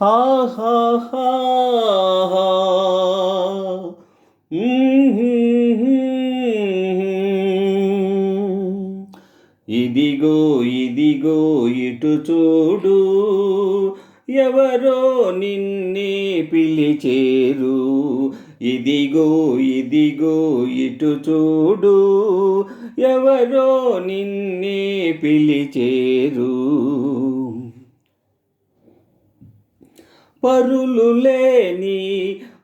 ఆహాహా ఇదిగో ఇదిగో ఇటు చూడు, ఎవరో నిన్నే పిలిచేరు. ఇదిగో ఇదిగో ఇటు చూడు, ఎవరో నిన్నే పిలిచేరు. పరులు లేని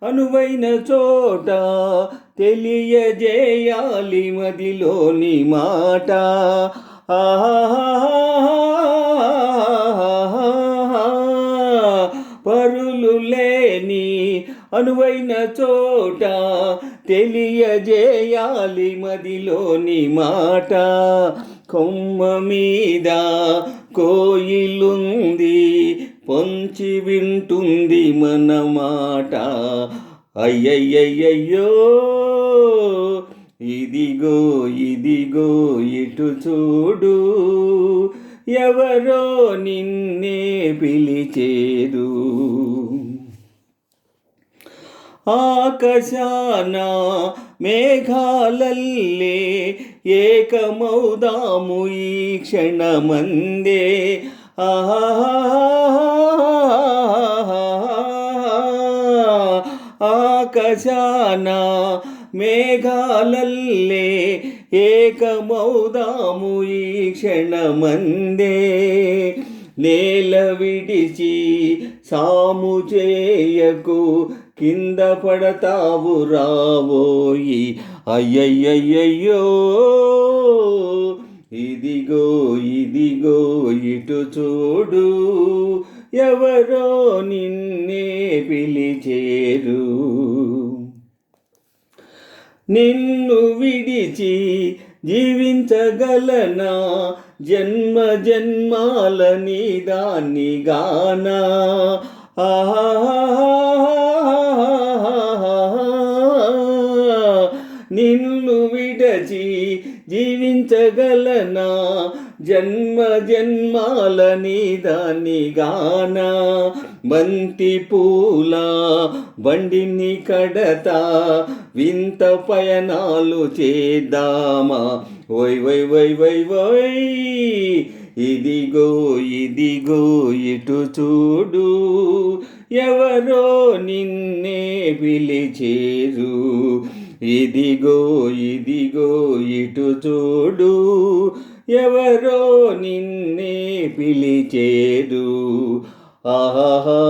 అనువైన చోట తెలియజేయాలి మదిలోని మాట. పరులు లేని అనువైన చోట తెలియజేయాలి మదిలోని మాట. కొమ్మ మీద కోయిలుంది, పొంచి వింటుంది మన మాట. అయ్యయ్యయ్యో ఇదిగో ఇదిగో ఇటు చూడు, ఎవరో నిన్నే పిలిచేరు. ఆకాశాన మేఘాలల్లే ఏకమౌదాము ఈ క్షణమందే. ఆకాశాన మేఘాలల్లే ఏకమౌదాము ఈ క్షణమందే. నేల విడిచి సాము చేయకు, కింద పడతావు రావోయి. అయ్యయ్యయ్యో ఇదిగో ఇదిగో ఇటు చూడు, ఎవరో నిన్నే పిలిచేరు. నిన్ను విడిచి జీవించగలనా, జన్మ జన్మాల నీదాన్ని గానా. నిన్ను విడచి జీవించగలనా, జన్మ జన్మాల నీదాన్ని గానా. బంతి పూల బండిని కడతా, వింత పయనాలు చేద్దామా. ఓయ్ వై వై వై వై ఇదిగో ఇదిగో ఇటు చూడు, ఎవరో నిన్నే పిలిచేరు. ఇదిగో ఇదిగో ఇటు చూడు, ఎవరో నిన్నే పిలిచేరు. ఆహా